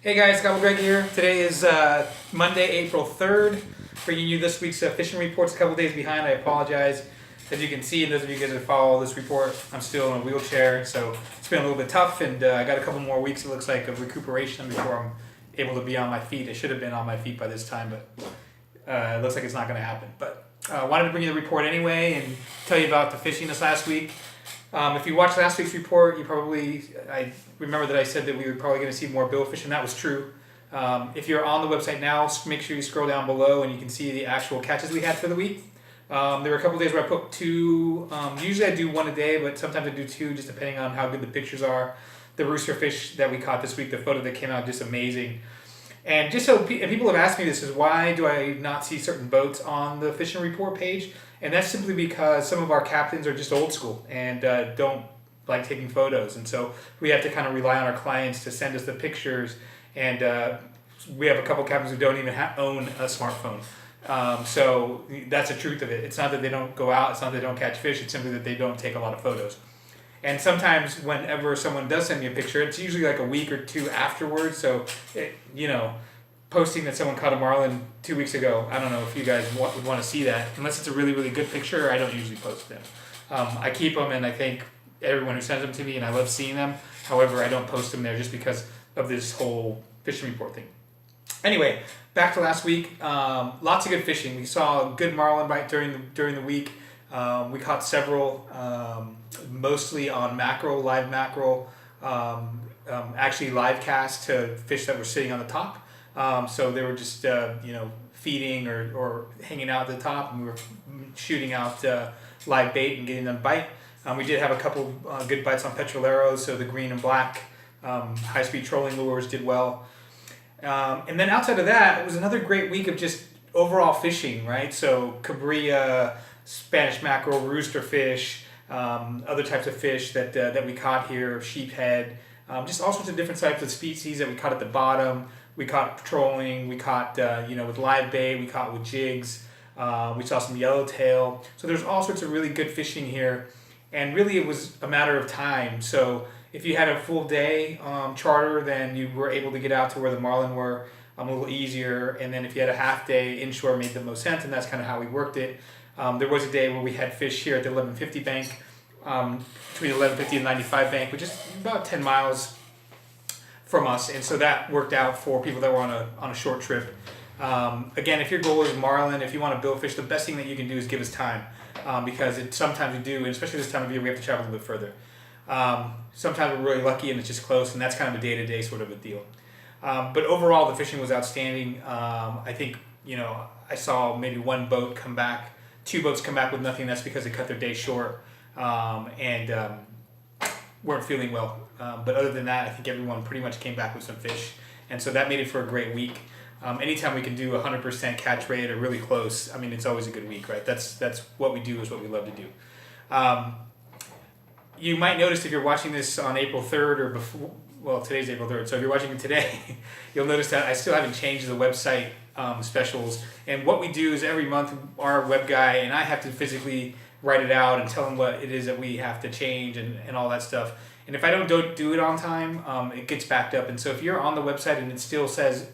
Hey guys, Cabo Greg here. Today is Monday, April 3rd. Bringing you this week's fishing reports. A couple days behind, I apologize. As you can see, those of you guys that follow this report, I'm still in a wheelchair, so it's been a little bit tough, and I got a couple more weeks, it looks like, of recuperation before I'm able to be on my feet. I should have been on my feet by this time, but it looks like it's not going to happen. But I wanted to bring you the report anyway and tell you about the fishing this last week. If you watched last week's report, I remember that I said that we were probably going to see more billfish, and that was true. If you're on the website now, make sure you scroll down below and you can see the actual catches we had for the week. There were a couple days where I put two, usually I do one a day, but sometimes I do two, just depending on how good the pictures are. The rooster fish that we caught this week, the photo that came out, just amazing. And just so, and people have asked me this, is why do I not see certain boats on the fishing report page? And that's simply because some of our captains are just old school and don't like taking photos. And so we have to kind of rely on our clients to send us the pictures. And we have a couple captains who don't even own a smartphone. So that's the truth of it. It's not that they don't go out, it's not that they don't catch fish, it's simply that they don't take a lot of photos. And sometimes whenever someone does send me a picture, it's usually like a week or two afterwards. So, posting that someone caught a marlin 2 weeks ago, I don't know if you guys would want to see that. Unless it's a really, really good picture, I don't usually post them. I keep them, and I thank everyone who sends them to me, and I love seeing them. However, I don't post them there just because of this whole fishing report thing. Anyway, back to last week. Lots of good fishing. We saw a good marlin bite during the week. We caught several, mostly on mackerel, live mackerel, actually live cast to fish that were sitting on the top. So they were just, feeding or hanging out at the top, and we were shooting out live bait and getting them to bite. We did have a couple good bites on petroleros, so the green and black high-speed trolling lures did well. And then outside of that, it was another great week of just overall fishing, right? So cabrilla, Spanish mackerel, rooster fish, other types of fish that we caught here, sheephead, just all sorts of different types of species that we caught at the bottom. We caught trolling, we caught with live bait, we caught with jigs, we saw some yellowtail. So there's all sorts of really good fishing here, and really it was a matter of time. So if you had a full day charter, then you were able to get out to where the marlin were a little easier, and then if you had a half day, inshore made the most sense, and that's kind of how we worked it. There was a day where we had fish here at the 1150 bank, between 1150 and 95 bank, which is about 10 miles from us, and so that worked out for people that were on a short trip. Again, if your goal is marlin, if you want to billfish, the best thing that you can do is give us time, because sometimes we do, and especially this time of year, we have to travel a little bit further. Sometimes we're really lucky and it's just close, and that's kind of a day-to-day sort of a deal. But overall, the fishing was outstanding. I think I saw maybe one boat come back. Two boats come back with nothing. That's because they cut their day short and weren't feeling well. But other than that, I think everyone pretty much came back with some fish. And so that made it for a great week. Anytime we can do 100% catch rate or really close, I mean, it's always a good week, right? That's what we do, is what we love to do. You might notice if you're watching this on April 3rd or before, well, today's April 3rd, so if you're watching it today, you'll notice that I still haven't changed the website specials. And what we do is every month, our web guy and I have to physically write it out and tell him what it is that we have to change and all that stuff. And if I don't do it on time, it gets backed up. And so if you're on the website and it still says,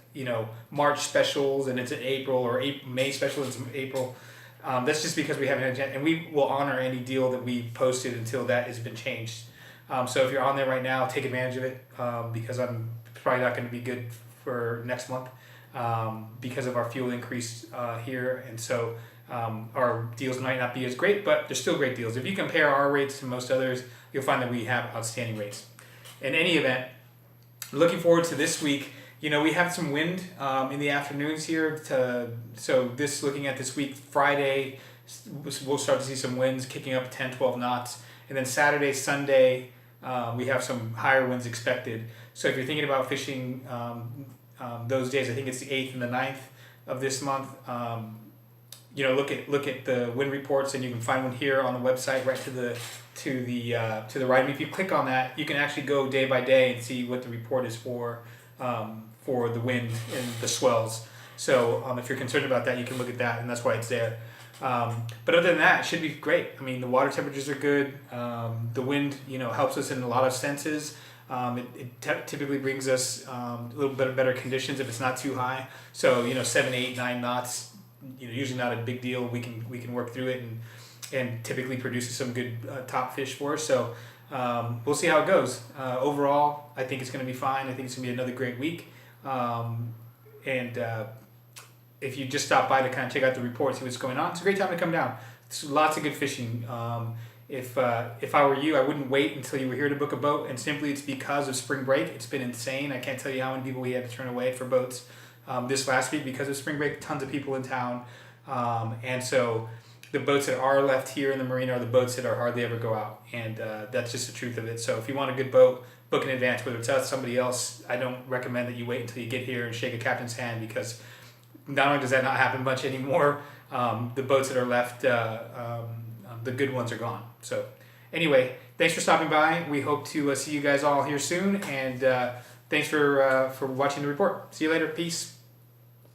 March specials and it's in April, or May special it's in April, that's just because we haven't had a chance. And we will honor any deal that we posted until that has been changed. So if you're on there right now, take advantage of it, because I'm probably not going to be good for next month because of our fuel increase here. And so our deals might not be as great, but they're still great deals. If you compare our rates to most others, you'll find that we have outstanding rates. In any event, looking forward to this week. We have some wind in the afternoons here. Looking at this week, Friday, we'll start to see some winds kicking up 10, 12 knots. And then Saturday, Sunday, we have some higher winds expected. So if you're thinking about fishing those days, I think it's the 8th and the 9th of this month, look at the wind reports, and you can find one here on the website right to the right. And if you click on that, you can actually go day by day and see what the report is for the wind and the swells. So if you're concerned about that, you can look at that, and that's why it's there. But other than that, it should be great. I mean, the water temperatures are good. The wind, helps us in a lot of senses. It typically brings us a little bit better conditions if it's not too high. So 7, 8, 9 knots, usually not a big deal. We can work through it and typically produces some good top fish for us. So we'll see how it goes. Overall, I think it's going to be fine. I think it's going to be another great week. And if you just stop by to kind of check out the report, see what's going on, it's a great time to come down. It's lots of good fishing. If I were you, I wouldn't wait until you were here to book a boat, and simply it's because of spring break. It's been insane. I can't tell you how many people we had to turn away for boats this last week because of spring break. Tons of people in town, and so the boats that are left here in the marina are the boats that are hardly ever go out, and that's just the truth of it. So if you want a good boat, book in advance, whether it's us, somebody else. I don't recommend that you wait until you get here and shake a captain's hand, because not only does that not happen much anymore, the boats that are left, the good ones are gone. So anyway, thanks for stopping by. We hope to see you guys all here soon, and thanks for watching the report. See you later. Peace.